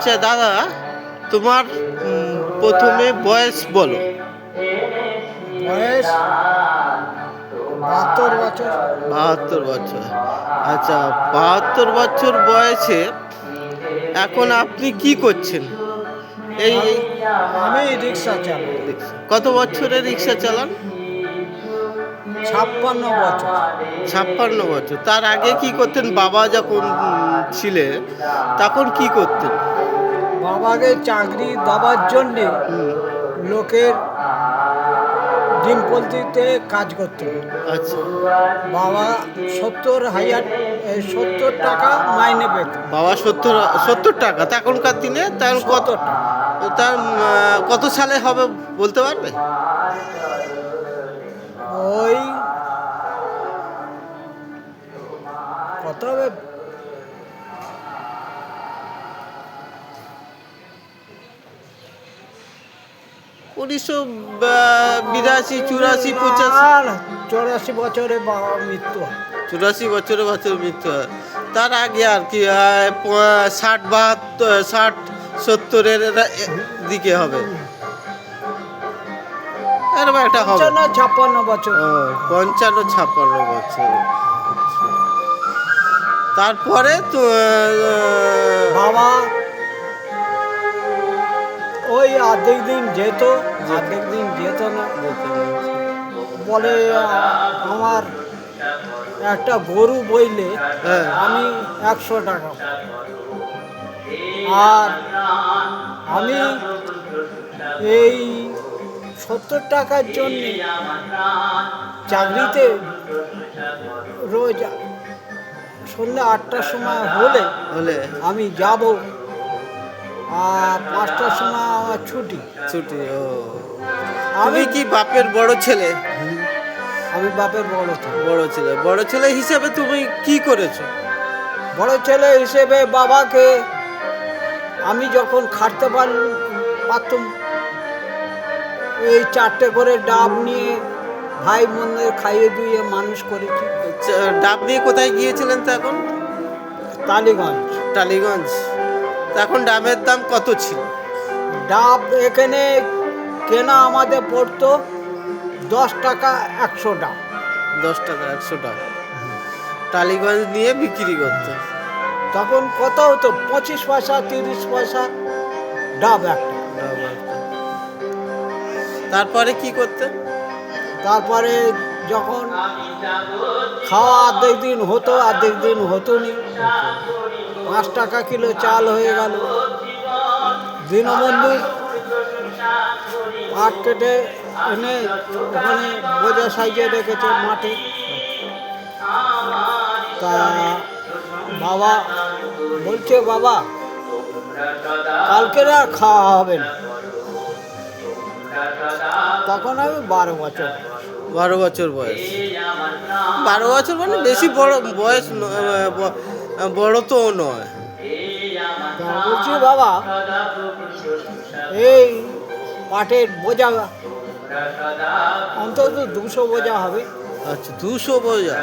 আচ্ছা দাদা, তোমার প্রথমে বয়স বলো। বয়স 72 বছর। 72 বছর। আচ্ছা, 72 বছর বয়সে এখন আপনি কি করছেন? এই আমি এই আমি রিক্সা চালাই। কত বছরের রিক্সা চালান? 56 বছর। 56 বছর। তার আগে কি করতেন? বাবা যখন ছিলে তখন কি করতেন? বাবাকে চাকরি দেওয়ার জন্যে হুম, লোকের ডিম পোলট্রিতে কাজ করত। আচ্ছা। বাবা 70 টাকা মাইনে পেত। বাবা 70 টাকা তখনকার দিনে, তখন কত? 70 টাকা। তার কত সালে হবে বলতে পারবে? ওই কত হবে? 1982, 84, 85। আর 84 বছরে বাবা মৃত্যু হয়। 84 বছরে মৃত্যু হয়। তার আগে আর কি 60, 72, 60, 70-এর দিকে হবে, এরকম একটা হবে। 55 56 বছর। ও, 55, 56 বছর। তারপরে তো বাবা ওই অর্ধেক দিন যেত, অর্ধেক দিন যেত না। বলে আমার একটা গরু বইলে হ্যাঁ। আমি 100 টাকা পাই। আর আমি এই 70 টাকার জন্যে চাকরিতে রোজ সন্ধ্যা 8টার সময় হলে হলে আমি যাব, আর 5টার সময় আমার ছুটি। ছুটি। ও, আমি তুমি কি বাপের বড় ছেলে? আমি বাপের বড় ছেলে। বড় ছেলে হিসেবে তুমি কি করেছো? বড় ছেলে হিসেবে বাবাকে আমি যখন খাটতে পারতাম, এই 4টে করে ডাব নিয়ে ভাই বোনদের খাইয়ে দুইয়ে মানুষ করেছি। আচ্ছা, ডাব নিয়ে কোথায় গিয়েছিলেন তখন? টালিগঞ্জ। টালিগঞ্জ। তখন ডাবের দাম কত ছিল? ডাব এখানে কেনা আমাদের পড়তো 10 টাকা 100 ডাব। 10 টাকা, 100 টাকা টালিগঞ্জ নিয়ে বিক্রি করতে। তখন কত হতো? 25 পয়সা 30 পয়সা ডাব একটা। ডাব একটা। তারপরে কি করতে? তারপরে যখন খাওয়া অর্ধেক দিন হতো, অর্ধেক দিন হতো নি, 5 টাকা কিলো চাল হয়ে গেল। দীনবন্ধু পাট কেটে এনে ওখানে বোঝা সাইজে রেখেছে মাঠে। তা বাবা বলছে, বাবা কালকে আর খাওয়া হবে না। তখন আমি 12 বছর। 12 বছর বয়স। 12 বছর মানে বেশি বড় বয়স বড় তো নয়। তা বলছি, বাবা এই পাটের বোঝা অন্তত 200 বোঝা হবে। আচ্ছা, 200 বোঝা।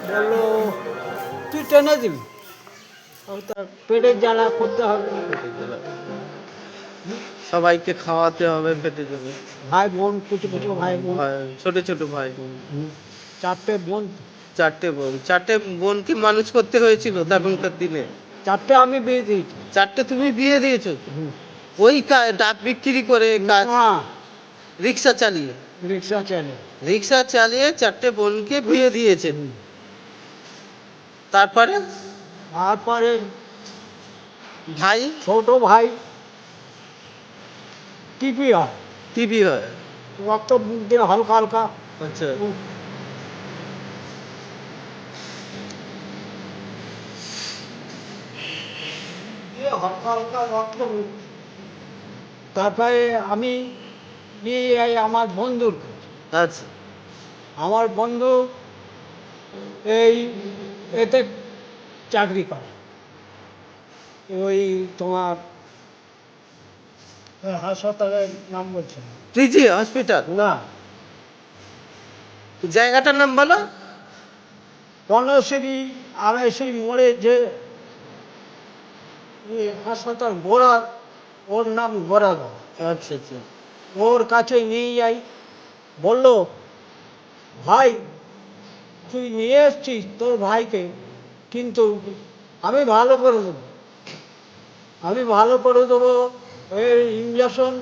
বললো, তুই টেনে দিবি, তার পেটের জ্বালা করতে হবে। সবাইকে খাওয়াতে হবে, পেটে যাবে। ভাই বোন, কিছু কিছু ভাই বোন, ছোট ছোট ভাই বোন। 4টে বোন। 4টে বোনকে মানুষ করতে হয়েছিল তখনকার দিনে। 4টে আমি বিয়ে দিয়েছি। 4টে তুমি বিয়ে দিয়েছো? ওই ডাব বিক্রি করে রিক্সা চালিয়ে? রিক্সা চালে। রিক্সা চালিয়ে 4টে বোনকে বিয়ে দিয়েছেন। তারপরে তারপরে ভাই? ছোট ভাই টিপি হয়, টিভি হয়। রক্ত মুখ দিয়ে হালকা হালকা। আচ্ছা। হালকা হালকা রক্ত। তারপরে আমি নিয়ে যাই আমার বন্ধুর কাছে। আচ্ছা। আমার বন্ধু এই এতে চাকরি করে, ওই তোমার হাসপাতালের নাম বলছে না। টিজি হসপিটাল? না, জায়গাটার নাম বলো। বনশ্রী। আমি সেই মোড়ে যে এই হাসপাতাল গোড়া, ওর নাম গোড়াগো। আচ্ছা আচ্ছা। ওর কাছে নিয়ে যাই, বললো ভাই তুই নিয়ে এসছিস তোর ভাইকে, কিন্তু আমি ভালো করে দেবো, আমি ভালো করে দেবো। এই ইঞ্জেকশন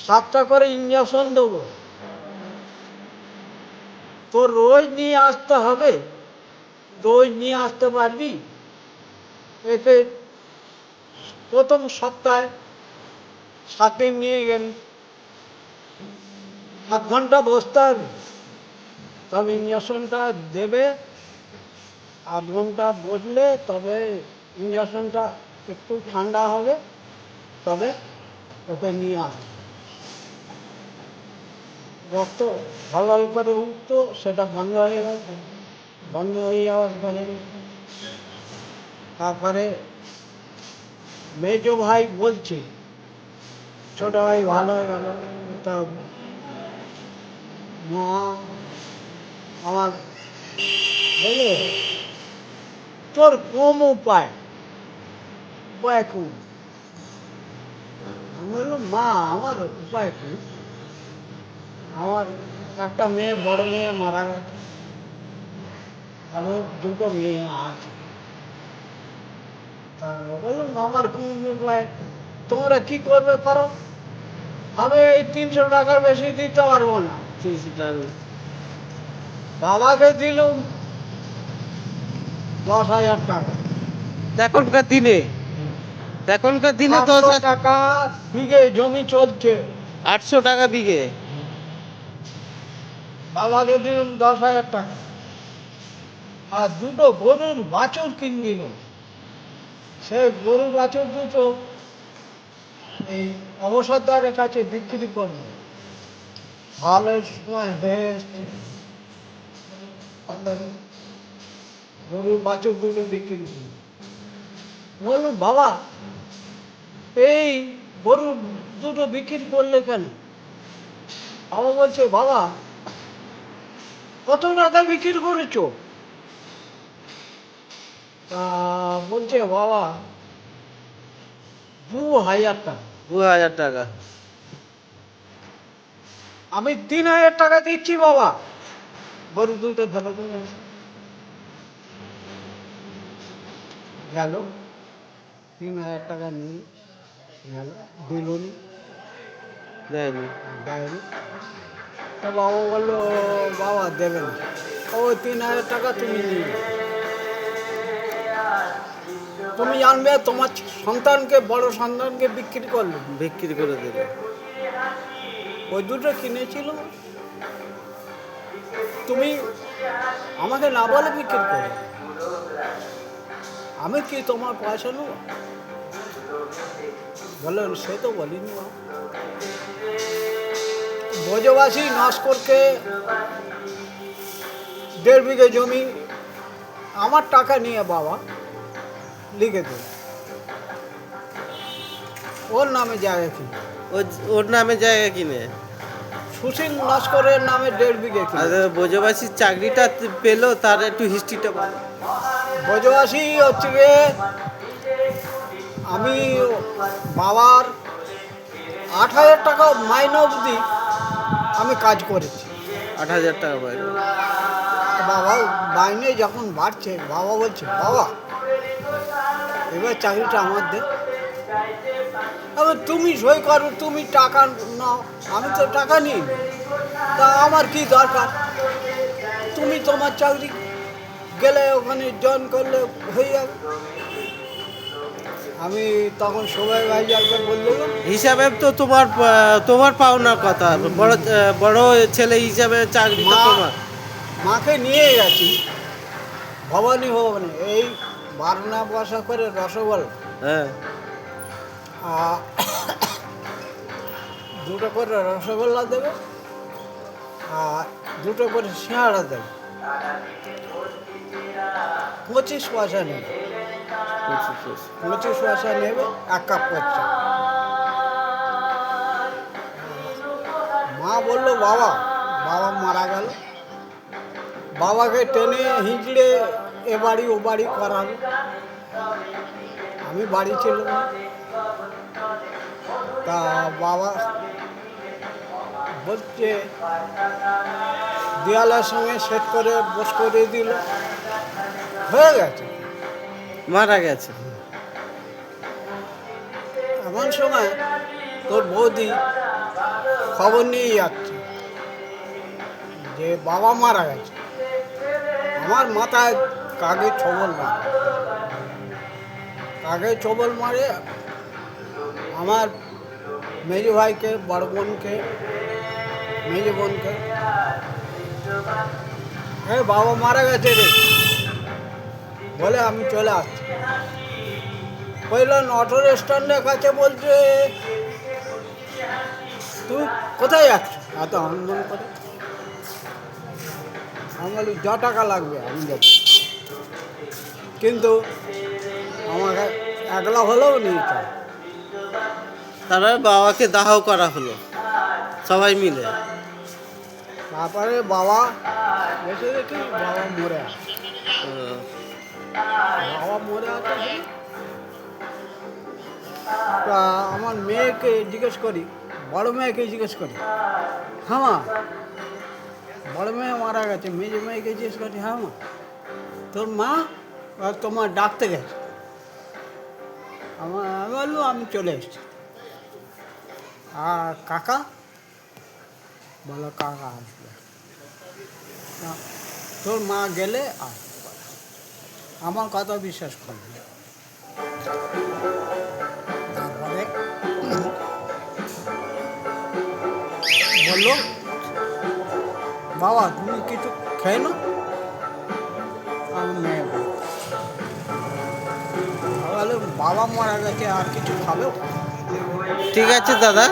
7টা করে ইঞ্জেকশন দেবো, তোর রোজ নিয়ে আসতে হবে, রোজ নিয়ে আসতে পারবি? এতে প্রথম সপ্তাহে 7 দিন নিয়ে গেল, 8 ঘন্টা বসতে হবে, তবে ইঞ্জেকশনটা দেবে। 8 ঘন্টা বসলে তবে ইঞ্জেকশনটা একটু ঠান্ডা হবে, তবে ওকে নিয়ে আসবে। রক্ত ভালো করে উঠতো, সেটা বন্ধ হয়ে গেল, বন্ধ হয়ে যাওয়ার পরে তারপরে মেজো ভাই বলছে ছোট ভাই ভালো হয়ে গেল। তা মা আমার বলে তোর কম উপায়, উপায় কম। আমি বললাম মা আমার উপায় কি? আমার একটা মেয়ে, বড় মেয়ে মারা গেছে, আরো 2টো মেয়ে আছে। তা বললাম আমার কোন উপায়, তোমরা কি করবে করো, আমি এই 300 টাকার বেশি দিতে পারবো না। বাবাকে দিলুম 10,000 টাকা। এখনকার দিনে, এখনকার দিনে 800 টাকা বিঘে জমি চলছে, 800 টাকা বিঘে। বাবাকে দিলুম 10,000 টাকা, আর 2টো গরুর বাছুর কিনে দিল। সে গরু বাছুর দুটো এই অবসরদারের কাছে বিক্রি করলো, ভালো সময় বেশ গরুর বাছুর দুটো বিক্রি করলো। বললো বাবা এই গরু দুটো বিক্রি করলে কেন? বাবা বলছে বাবা কত টাকা বিক্রি করেছো? তা বলছে বাবা 2,000 টাকা। 2000 টাকা। আমি 3,000 টাকা দিচ্ছি বাবা, গরু দুটো ধরে গেল, 3,000 টাকা নিয়ে গেল, দিলুনি, দেয়নি। দেয়নি। তা বাবা বললো বাবা দেবে না, ও 3,000 টাকা তুমি নিয়ে নাও। তুমি জানবে তোমার সন্তানকে, বড় সন্তানকে বিক্রি করলো, বিক্রি করে দিলে। ওই দুটো কিনেছিল, তুমি আমাকে না বলে বিক্রি করো, আমি কি তোমার পয়সা নেব? বললেন সে তো বলিনি। ব্রজবাসী নস্করকে 1.5 বিঘে জমি আমার টাকা নিয়ে বাবা লিখে দেবে, ওর নামে জায়গা কিনে, ওর নামে জায়গা কিনে। সুশীল নস্করের নামে 1.5 বিঘে আর কিনে। ব্রজবাসীর চাকরিটা পেলো, তার একটু হিস্ট্রিটা বলো। ব্রজবাসী হচ্ছে গিয়ে আমি বাবার 8,000 টাকা মাইনে অবধি আমি কাজ করেছি। 8,000 টাকা পাইলো। বাবা মাইনে যখন বাড়ছে, বাবা বলছে বাবা এবার চাকরিটা আমার দে। এবার তুমি সই করো, তুমি টাকা নাও, আমি তো টাকা নিই, তা আমার কি দরকার, তুমি তোমার চাকরি গেলে ওখানে জয়েন করলে হয়ে যাবে। আমি তখন সবাই ভাইজারকে বললাম হিসাবে তো তোমার তোমার পাওনার কথা, বড় বড় ছেলে হিসাবে চাকরিটা মা- তোমার। মাকে নিয়ে গেছি ভবানী ভবনে, এই 12 পয়সা করে রসগোল্লা, হ্যাঁ। 2টো করে রসগোল্লা দেবে, আর 2টো করে সিঙ্গাড়া দেবে, 25 পয়সা নেবে, 25 পয়সা নেবে 1 কাপ করছে। মা বললো বাবা, বাবা মারা গেল, বাবাকে টেনে হিঁচড়ে এ বাড়ি ও বাড়ি করালো, আমি বাড়ি ছিলাম না। তা বাবা বলছে দেয়ালের সঙ্গে সেট করে বস করে দিল, হয়ে গেছে। মারা গেছে। এমন সময় তোর বৌদি খবর নিয়ে যাচ্ছে যে বাবা মারা গেছে। আমার মাথায় কাগে ছবল মারে, কাগে ছবল মারে। আমার মেজ ভাইকে, বড় বোনকে, মেজ বোনকে, বাবা মারা গেছে রে বলে আমি চলে আসছি। কইলেন অটোর স্ট্যান্ডের কাছে, বলছে তুই কোথায় যাচ্ছ এত আন্দোলন করে? আমি বলি যা টাকা লাগবে আমি দেবো, কিন্তু আমাকে একলা হলেও নিয়ে চল। তারপরে বাবাকে দাহ করা হলো সবাই মিলে। তারপরে বাবা এসে দেখি বাবা মরে আছে। ও, বাবা মরে আছে। তা আমার মেয়েকে জিজ্ঞেস করি, বড় মেয়েকে জিজ্ঞেস করি, হ্যাঁ মা বড় মেয়ে মারা গেছে। মেয়ে মেয়েকে জিজ্ঞেস করি, হ্যাঁ মা তোর মা আর তোমার ডাকতে গেছে। আমি বললাম আমি চলে এসেছি। আর কাকা বলো কাকা আসবে। তোর মা গেলে আসবে, আমার কথা বিশ্বাস করবে। তারপরে বললো বাবা তুমি কিছু খেয়ে নাও। আমার মেয়ে বললো বাবা মারা গেছে আর কিছু খাবে? ঠিক আছে দাদা,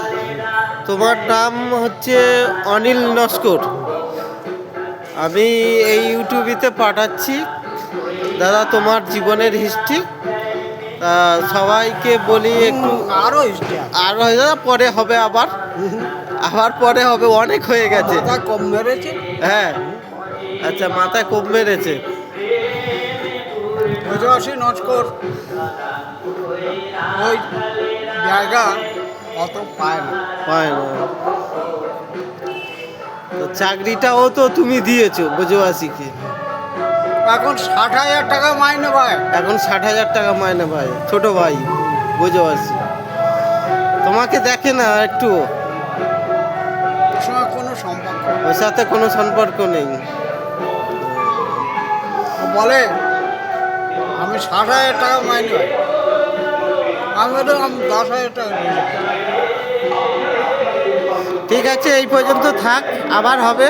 তোমার নাম হচ্ছে অনিল নস্কর। আমি এই ইউটিউবেতে পাঠাচ্ছি দাদা তোমার জীবনের হিস্ট্রি। সবাইকে বলি একটু আরও হিস্ট্রি আছে। আর হয়ে যাবে, পরে হবে আবার পরে হবে, অনেক হয়ে গেছে। মাথা কম মেরেছে। হ্যাঁ আচ্ছা, মাথায় কোপ মেরেছে। বুঝে নস্কর ওই জায়গা অত পায় না। হয় না। তো চাকরিটাও তো তুমি দিয়েছো বোঝবাসীকে। এখন 60,000 টাকা মাইনে পায়। এখন 60,000 টাকা মাইনে ভাই, ছোট ভাই বোঝবাসী। তোমাকে দেখে না একটু, ওর সঙ্গে কোনো সম্পর্ক নেই। ওর সাথে কোনো সম্পর্ক নেই। ও বলে আমি 60,000 টাকা মাইনে পাই। আমি বললাম আমি 10,000 টাকা নিয়ে যাবো। ঠিক আছে, এই পর্যন্ত থাক, আবার হবে।